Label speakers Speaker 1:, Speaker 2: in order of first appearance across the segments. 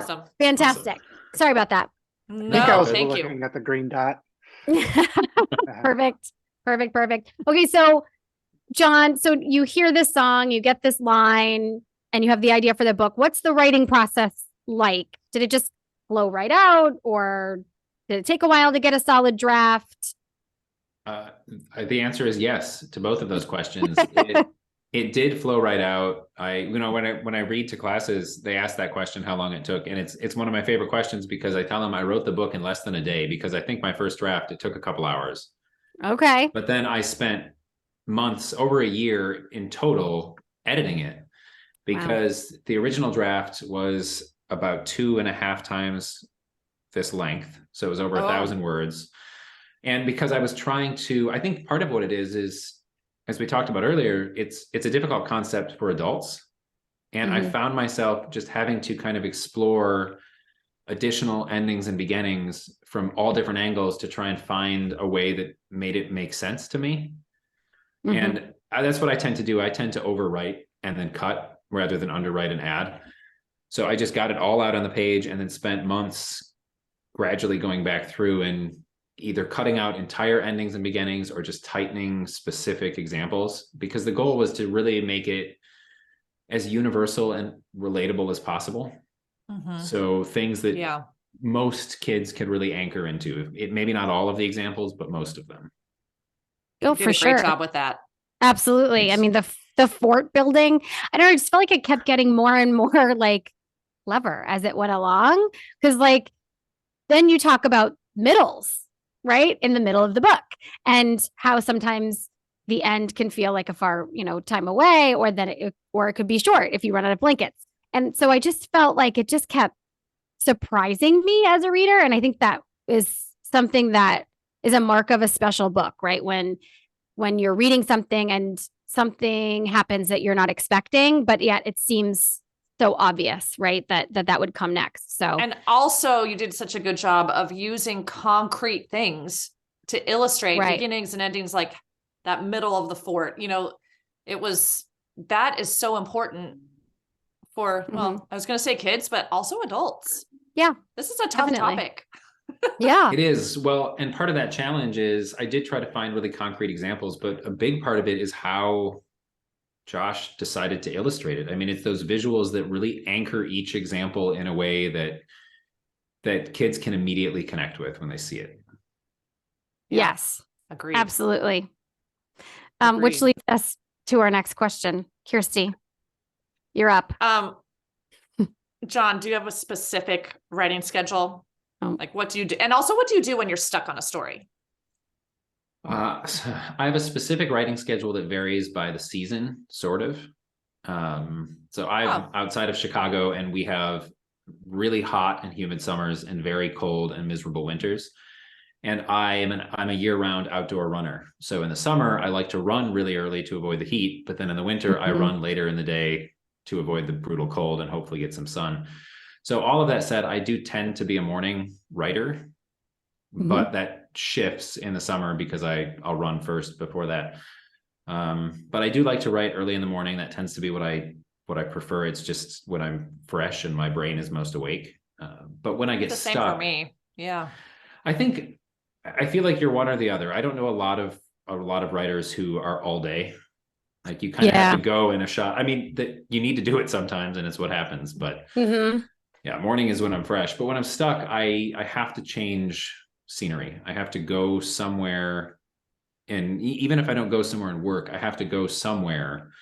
Speaker 1: Awesome.
Speaker 2: Fantastic.
Speaker 3: Awesome.
Speaker 2: Sorry about that.
Speaker 4: I think I was
Speaker 1: Thank you.
Speaker 4: looking at the green dot.
Speaker 2: Perfect. Okay, so John, so you hear this song, you get this line, and you have the idea for the book. What's the writing process like? Did it just flow right out, or did it take a while to get a solid draft?
Speaker 3: The answer is yes to both of those questions. It did flow right out. When I read to classes, they ask that question, how long it took. And it's one of my favorite questions because I tell them I wrote the book in less than a day, because I think my first draft, it took a couple hours.
Speaker 2: Okay.
Speaker 3: But then I spent months, over a year in total, editing it, because the original draft was about 2.5 times this length. So it was over 1,000 words. And because I was trying to, I think part of what it is, as we talked about earlier, it's a difficult concept for adults. And I found myself just having to kind of explore additional endings and beginnings from all different angles to try and find a way that made it make sense to me. And that's what I tend to do. I tend to overwrite and then cut rather than underwrite and add. So I just got it all out on the page and then spent months gradually going back through and either cutting out entire endings and beginnings or just tightening specific examples, because the goal was to really make it as universal and relatable as possible. So things that most kids could really anchor into. It maybe not all of the examples, but most of them.
Speaker 2: Oh, for sure.
Speaker 1: Great job with that.
Speaker 2: Absolutely.
Speaker 3: Thanks.
Speaker 2: I mean, the fort building, I don't know, I just felt like it kept getting more and more like clever as it went along. Because like, then you talk about middles, right? In the middle of the book, and how sometimes the end can feel like a far, time away, or that it could be short if you run out of blankets. And so I just felt like it just kept surprising me as a reader. And I think that is something that is a mark of a special book, right? When you're reading something and something happens that you're not expecting, but yet it seems so obvious, right? That would come next. So,
Speaker 1: and also you did such a good job of using concrete things to illustrate beginnings and endings, like that middle of the fort. That is so important for, well, I was going to say kids, but also adults.
Speaker 2: Yeah.
Speaker 1: This is a tough topic.
Speaker 2: Yeah,
Speaker 3: it is. Well, and part of that challenge is I did try to find really concrete examples, but a big part of it is how Josh decided to illustrate it. I mean, it's those visuals that really anchor each example in a way that kids can immediately connect with when they see it.
Speaker 2: Yes.
Speaker 1: Agreed.
Speaker 2: Absolutely. Which leads us to our next question. Kirsty, you're up.
Speaker 1: John, do you have a specific writing schedule? Like, what do you do? And also, what do you do when you're stuck on a story?
Speaker 3: I have a specific writing schedule that varies by the season, sort of. So I'm outside of Chicago, and we have really hot and humid summers and very cold and miserable winters. And I'm a year-round outdoor runner. So in the summer, I like to run really early to avoid the heat, but then in the winter, I run later in the day to avoid the brutal cold and hopefully get some sun. So all of that said, I do tend to be a morning writer, but that shifts in the summer because I'll run first before that. But I do like to write early in the morning. That tends to be what I prefer. It's just when I'm fresh and my brain is most awake. But when I get stuck,
Speaker 1: same for me. Yeah.
Speaker 3: I feel like you're one or the other. I don't know a lot of writers who are all day. Like you kind of have to go in a shot. I mean, that you need to do it sometimes, and it's what happens. But yeah, morning is when I'm fresh. But when I'm stuck, I have to change scenery. I have to go somewhere, and even if I don't go somewhere and work, I have to go somewhere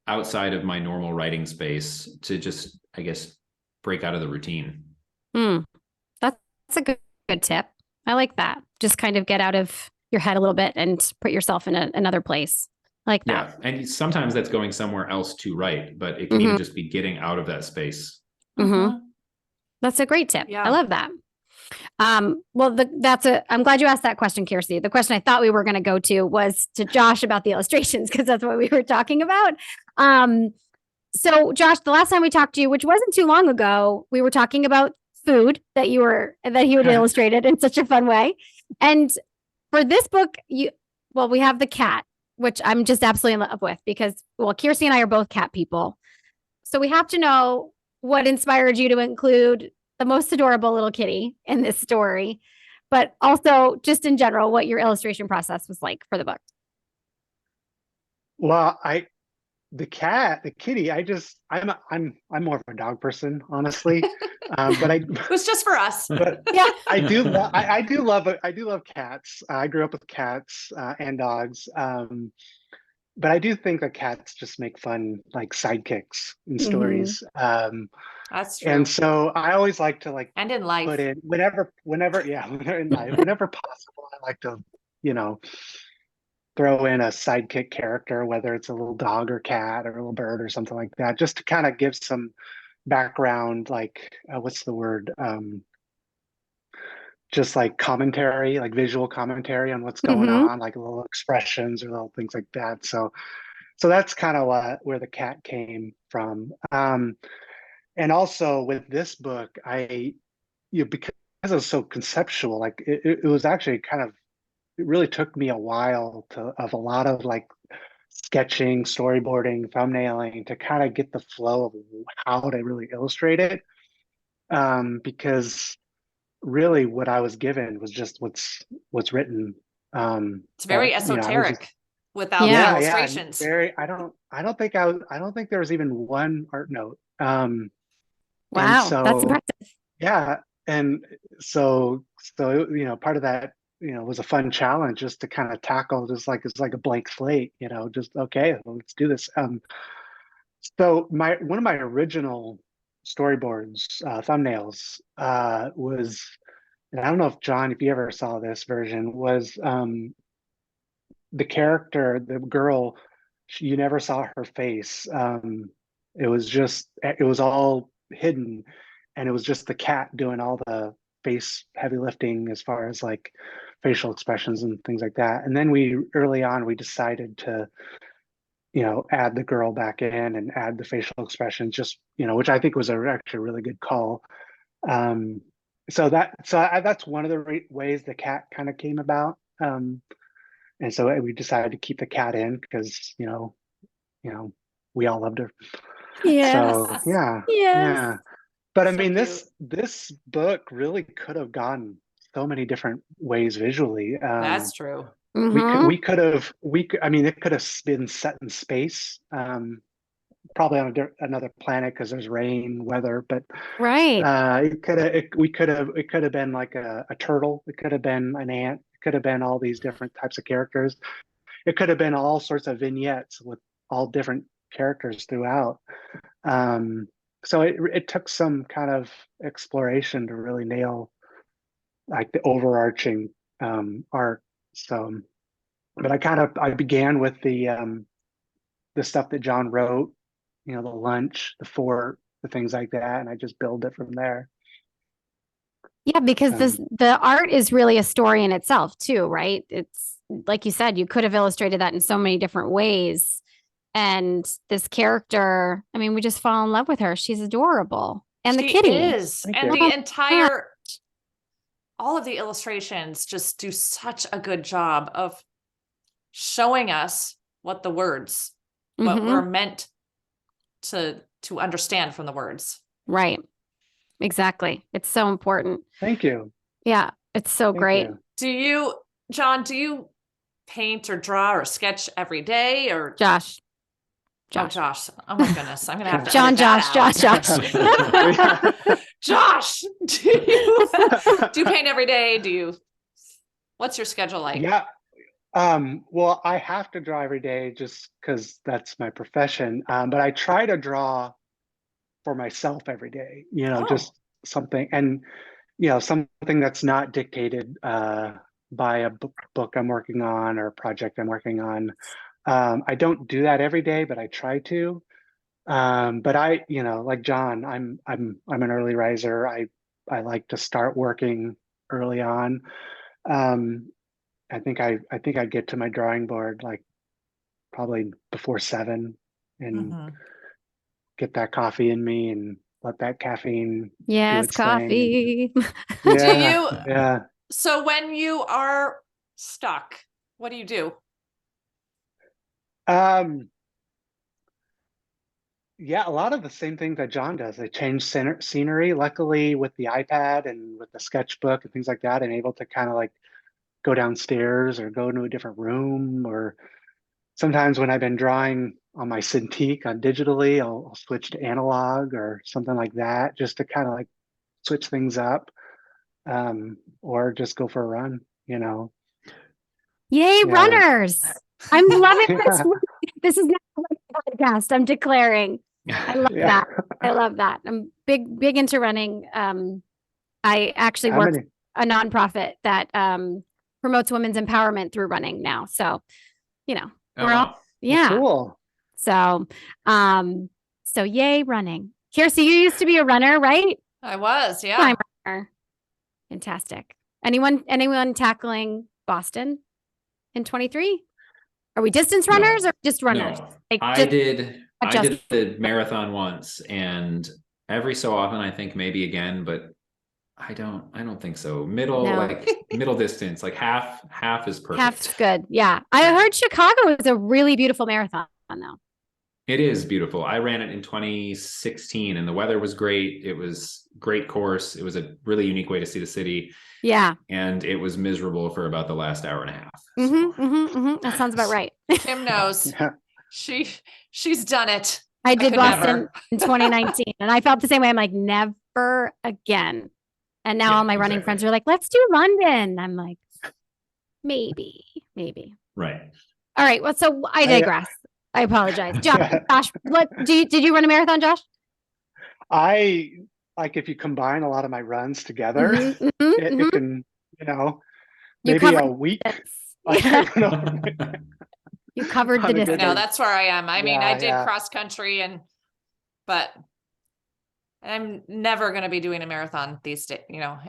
Speaker 3: outside of my normal writing space to just, I guess, break out of the routine.
Speaker 2: That's a good tip. I like that. Just kind of get out of your head a little bit and put yourself in another place. I like that.
Speaker 3: Yeah. And sometimes that's going somewhere else to write, but it can even just be getting out of that space.
Speaker 2: That's a great tip.
Speaker 1: Yeah.
Speaker 2: I love that. Well, I'm glad you asked that question, Kirsty. The question I thought we were going to go to was to Josh about the illustrations, because that's what we were talking about. So Josh, the last time we talked to you, which wasn't too long ago, we were talking about food that you had illustrated in such a fun way. And for this book, we have the cat, which I'm just absolutely in love with because, Kirsty and I are both cat people. So we have to know what inspired you to include the most adorable little kitty in this story, but also just in general, what your illustration process was like for the book.
Speaker 4: Well, the kitty, I'm more of a dog person, honestly. But
Speaker 1: it was just for us.
Speaker 4: But
Speaker 2: yeah,
Speaker 4: I do love cats. I grew up with cats and dogs. But I do think that cats just make fun, like, sidekicks in stories.
Speaker 1: That's true.
Speaker 4: And so I always like to, like,
Speaker 1: and in life,
Speaker 4: put in whenever in life, whenever possible, I like to, throw in a sidekick character, whether it's a little dog or cat or a little bird or something like that, just to kind of give some background, like, what's the word? Just like commentary, like visual commentary on what's going on, like little expressions or little things like that. So that's kind of where the cat came from. And also with this book, because it was so conceptual, like it was actually it really took me a while of a lot of, like, sketching, storyboarding, thumbnailing to kind of get the flow of how to really illustrate it. Because really what I was given was just what's written.
Speaker 1: It's very esoteric without
Speaker 2: Yeah.
Speaker 1: the illustrations.
Speaker 4: I don't think there was even one art note.
Speaker 2: Wow, that's impressive.
Speaker 4: Yeah. And so, part of that, was a fun challenge just to kind of tackle, just like, it's like a blank slate, just, okay, well, let's do this. So one of my original storyboards, thumbnails, was, and I don't know if John, if you ever saw this version, was the character, the girl, you never saw her face. It was all hidden, and it was just the cat doing all the face heavy lifting as far as, like, facial expressions and things like that. And then early on, we decided to, add the girl back in and add the facial expressions, just, which I think was actually a really good call. So that's one of the ways the cat kind of came about. And so we decided to keep the cat in because, we all loved her.
Speaker 2: Yeah.
Speaker 4: So yeah.
Speaker 2: Yes.
Speaker 4: Yeah. But I
Speaker 1: So
Speaker 4: mean,
Speaker 1: cute.
Speaker 4: this book really could have gone so many different ways visually.
Speaker 1: That's true.
Speaker 4: We could have, I mean, it could have been set in space, probably on another planet because there's rain, weather, but
Speaker 2: right.
Speaker 4: it could have been like a turtle. It could have been an ant. It could have been all these different types of characters. It could have been all sorts of vignettes with all different characters throughout. So it took some kind of exploration to really nail, like, the overarching art. So, but I began with the stuff that John wrote, the lunch, the fort, the things like that, and I just build it from there.
Speaker 2: Yeah, because the art is really a story in itself too, right? It's like you said, you could have illustrated that in so many different ways. And this character, I mean, we just fall in love with her. She's adorable. And the kitty
Speaker 1: is. And the entire, all of the illustrations just do such a good job of showing us what the words, what we're meant to understand from the words.
Speaker 2: Right. Exactly. It's so important.
Speaker 4: Thank you.
Speaker 2: Yeah, it's so great.
Speaker 1: John, do you paint or draw or sketch every day, or
Speaker 2: Josh?
Speaker 1: Oh, Josh. Oh my goodness. I'm going to have to
Speaker 2: Josh.
Speaker 1: Josh, do you paint every day? What's your schedule like?
Speaker 4: Yeah. Well, I have to draw every day just because that's my profession. But I try to draw for myself every day, just something, and, something that's not dictated by a book I'm working on or a project I'm working on. I don't do that every day, but I try to. But I, like John, I'm an early riser. I like to start working early on. I think I get to my drawing board like probably before 7 and get that coffee in me and let that caffeine do its
Speaker 2: coffee.
Speaker 4: Yeah.
Speaker 1: So when you are stuck, what do you do?
Speaker 4: Yeah, a lot of the same things that John does. They change scenery. Luckily, with the iPad and with the sketchbook and things like that, I'm able to kind of like go downstairs or go into a different room. Or sometimes when I've been drawing on my Cintiq on digitally, I'll switch to analog or something like that, just to kind of like switch things up, or just go for a run. You know.
Speaker 2: Yay,
Speaker 4: Yeah.
Speaker 2: runners. I'm loving this.
Speaker 4: Yeah.
Speaker 2: This is not a podcast. I'm declaring. I love
Speaker 4: Yeah.
Speaker 2: that. I love that. I'm big into running. I actually
Speaker 4: How
Speaker 2: work
Speaker 4: many?
Speaker 2: for a nonprofit that promotes women's empowerment through running now. So, you know,
Speaker 3: Oh,
Speaker 2: we're all
Speaker 3: wow.
Speaker 2: yeah.
Speaker 4: Cool.
Speaker 2: So, so yay, running. Kiersey, you used to be a runner, right?
Speaker 1: I was, yeah.
Speaker 2: Climber. Runner. Fantastic. Anyone tackling Boston in 23? Are we distance runners or just runners?
Speaker 3: No,
Speaker 2: Like
Speaker 3: I
Speaker 2: just
Speaker 3: did
Speaker 2: just
Speaker 3: the marathon once, and every so often I think maybe again, but I don't think so. Middle,
Speaker 2: No.
Speaker 3: like middle distance, like half is perfect.
Speaker 2: half's good. Yeah. I heard Chicago is a really beautiful marathon though.
Speaker 3: It is beautiful. I ran it in 2016 and the weather was great. It was great course. It was a really unique way to see the city.
Speaker 2: Yeah.
Speaker 3: And it was miserable for about the last hour and a half.
Speaker 2: That sounds about right.
Speaker 1: Kim knows.
Speaker 4: Yeah.
Speaker 1: She's done it.
Speaker 2: I did
Speaker 1: could
Speaker 2: Boston
Speaker 1: never.
Speaker 2: in 2019 and I felt the same way. I'm like, never again. And now
Speaker 3: Yeah,
Speaker 2: all my running
Speaker 3: exactly.
Speaker 2: friends are like, let's do London. I'm like, maybe.
Speaker 3: Right.
Speaker 2: All right. Well, so I digress. I apologize. Josh, did you run a marathon, Josh?
Speaker 4: I like if you combine a lot of my runs together, it can, you know, maybe a week. Like, I don't know.
Speaker 2: You covered the
Speaker 4: On a good
Speaker 2: distance.
Speaker 1: No,
Speaker 4: day.
Speaker 1: that's where I am. I mean,
Speaker 4: Yeah,
Speaker 1: I did
Speaker 4: yeah.
Speaker 1: cross country but I'm never going to be doing a marathon these days,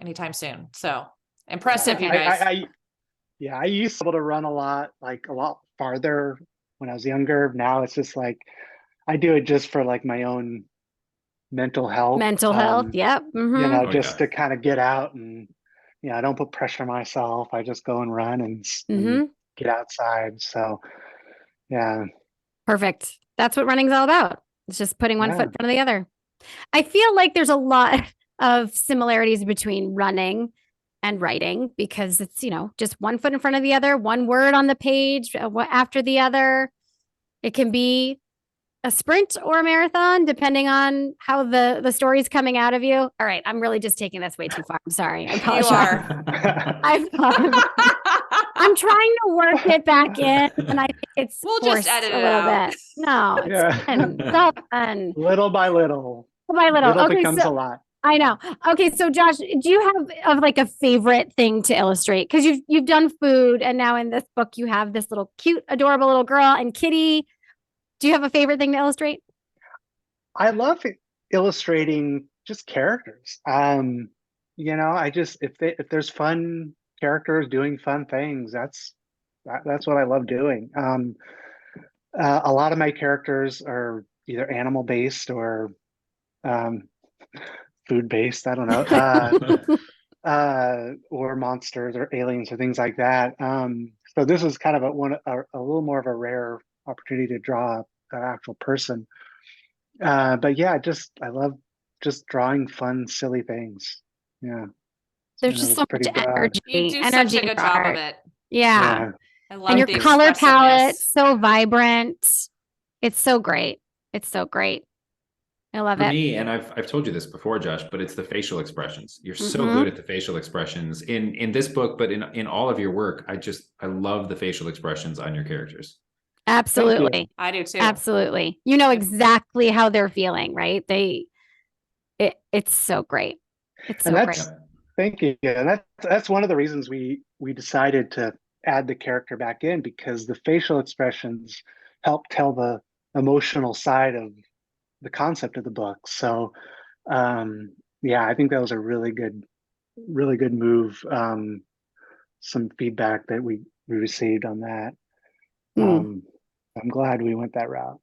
Speaker 1: anytime soon. So impressive, you guys.
Speaker 4: I used to be able to run a lot farther when I was younger. Now it's just like, I do it just for like my own mental health.
Speaker 2: Yep.
Speaker 4: You know,
Speaker 3: Oh,
Speaker 4: just
Speaker 3: yeah.
Speaker 4: to kind of get out and, I don't put pressure on myself. I just go and run and get outside. So, yeah.
Speaker 2: Perfect. That's what running's all about. It's just putting one
Speaker 4: Yeah.
Speaker 2: foot in front of the other. I feel like there's a lot of similarities between running and writing because it's, just one foot in front of the other, one word on the page after the other. It can be a sprint or a marathon, depending on how the story's coming out of you. All right. I'm really just taking this way too far. I'm sorry. I apologize.
Speaker 1: You are.
Speaker 2: I'm trying to work it back in, and I think it's
Speaker 1: We'll just edit
Speaker 2: a
Speaker 1: it
Speaker 2: little
Speaker 1: out.
Speaker 2: bit. No, it's
Speaker 4: Yeah.
Speaker 2: fun. It's all fun.
Speaker 4: Little by little.
Speaker 2: Little. Okay,
Speaker 4: becomes
Speaker 2: so
Speaker 4: a lot.
Speaker 2: I know. Okay, so Josh, do you have like a favorite thing to illustrate? Because you've done food, and now in this book you have this little cute, adorable little girl and kitty. Do you have a favorite thing to illustrate?
Speaker 4: I love illustrating just characters. I just if there's fun characters doing fun things, that's what I love doing. A lot of my characters are either animal based or food based. I don't know, or monsters or aliens or things like that. So this is kind of a little more of a rare opportunity to draw an actual person. But yeah, I love just drawing fun, silly things. Yeah.
Speaker 2: There's just so much energy.
Speaker 1: You do such a good job of it.
Speaker 2: Yeah.
Speaker 1: I love
Speaker 2: And your
Speaker 1: the
Speaker 2: color palette,
Speaker 1: expressiveness.
Speaker 2: so vibrant. It's so great. I love
Speaker 3: For
Speaker 2: it.
Speaker 3: me, and I've told you this before, Josh, but it's the facial expressions. You're so good at the facial expressions in this book, but in all of your work. I love the facial expressions on your characters.
Speaker 2: Absolutely.
Speaker 1: I do too.
Speaker 2: Absolutely. You know exactly how they're feeling, right? It's so great. It's so great.
Speaker 4: Thank you. And that's one of the reasons we decided to add the character back in, because the facial expressions help tell the emotional side of the concept of the book. So I think that was a really good move. Some feedback that we received on that. I'm glad we went that route.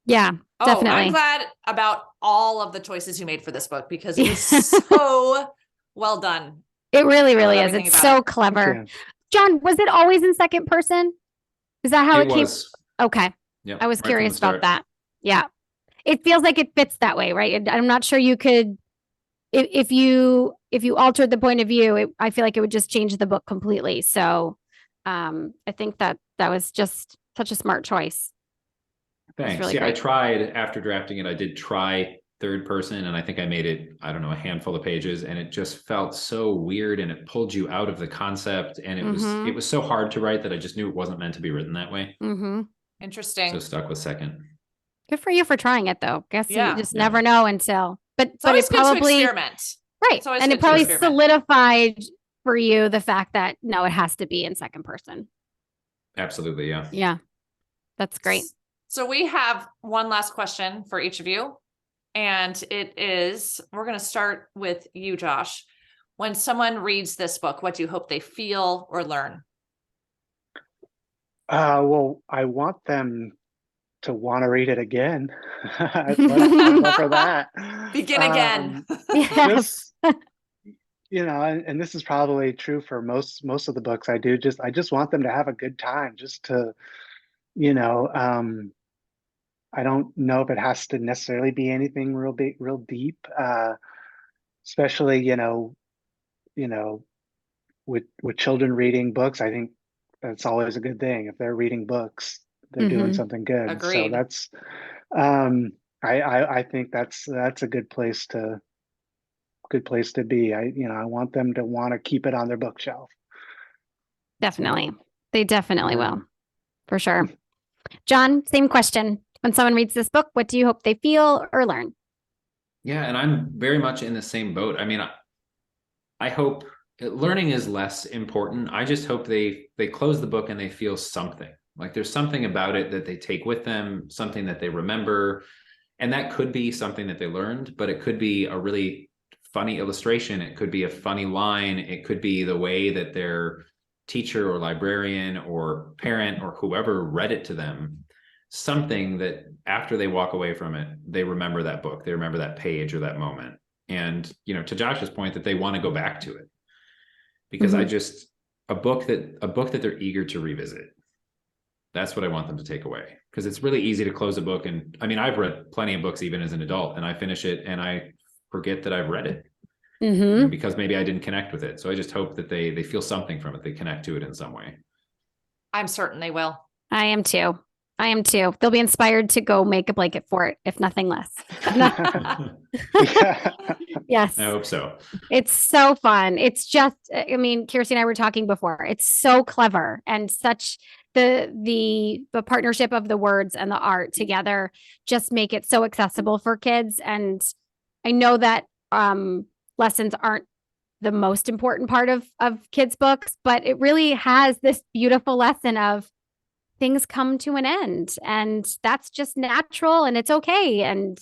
Speaker 2: Yeah, definitely.
Speaker 1: I'm glad about all of the choices you made for this book because it was so well done.
Speaker 2: It really is. It's so clever. John, was it always in second person? Is that how it came?
Speaker 3: Was.
Speaker 2: Okay.
Speaker 3: Yep,
Speaker 2: I was curious about that. Yeah. it feels like it fits that way, right? I'm not sure you could, if you altered the point of view, I feel like it would just change the book completely. So I think that was just such a smart choice.
Speaker 3: Thanks.
Speaker 2: Really
Speaker 3: yeah,
Speaker 2: great.
Speaker 3: I tried after drafting it. I did try third person, and I think I made it, I don't know, a handful of pages, and it just felt so weird, and it pulled you out of the concept, and it was so hard to write that I just knew it wasn't meant to be written that way.
Speaker 1: Interesting.
Speaker 3: So stuck with second.
Speaker 2: Good for you for trying it, though. Guess you just never know until. But
Speaker 1: it's always
Speaker 2: it probably
Speaker 1: good to experiment,
Speaker 2: right, and it probably solidified for you the fact that no, it has to be in second person.
Speaker 3: Absolutely, yeah.
Speaker 2: Yeah, that's great.
Speaker 1: So we have one last question for each of you, and it is, we're going to start with you, Josh. When someone reads this book, what do you hope they feel or learn?
Speaker 4: Well, I want them to want to read it again. I'd love for that.
Speaker 1: Begin again.
Speaker 2: Yes.
Speaker 4: And this is probably true for most of the books I do. I just want them to have a good time, just to, I don't know if it has to necessarily be anything real big, real deep, especially, with children reading books. I think that's always a good thing. If they're reading books, they're doing something good.
Speaker 1: Agreed.
Speaker 4: So that's, I think that's a good place to be. I want them to want to keep it on their bookshelf.
Speaker 2: Definitely. They definitely will. For sure. John, same question. When someone reads this book, what do you hope they feel or learn?
Speaker 3: Yeah, and I'm very much in the same boat. I mean, I hope learning is less important. I just hope they close the book and they feel something. Like there's something about it that they take with them, something that they remember. And that could be something that they learned, but it could be a really funny illustration. It could be a funny line. It could be the way that their teacher or librarian or parent or whoever read it to them. Something that after they walk away from it, they remember that book, they remember that page or that moment. And, to Josh's point, that they want to go back to it. Because a book that they're eager to revisit. That's what I want them to take away. Because it's really easy to close a book. And I mean, I've read plenty of books even as an adult, and I finish it and I forget that I've read it. Because maybe I didn't connect with it. So I just hope that they feel something from it. They connect to it in some way.
Speaker 1: I'm certain they will.
Speaker 2: I am too. They'll be inspired to go make a blanket fort, if nothing less. Yes.
Speaker 3: I hope so.
Speaker 2: It's so fun. It's just, I mean, Kirsty and I were talking before. It's so clever, and such the partnership of the words and the art together just make it so accessible for kids. And I know that lessons aren't the most important part of kids' books, but it really has this beautiful lesson of things come to an end, and that's just natural, and it's okay. And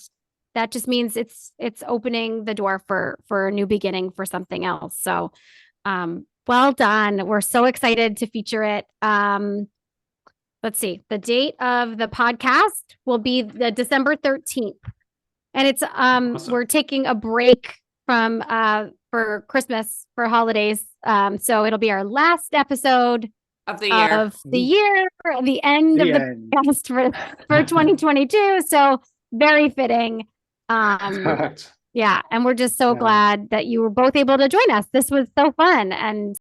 Speaker 2: that just means it's opening the door for a new beginning for something else. So, well done. We're so excited to feature it. Let's see. The date of the podcast will be the December 13th. And it's, awesome. We're taking a break from, for Christmas, for holidays. So it'll be our last episode
Speaker 1: of the year,
Speaker 2: the end of the podcast for 2022. So very fitting. Yeah. And we're just so glad that you were both able to join us. This was so fun. And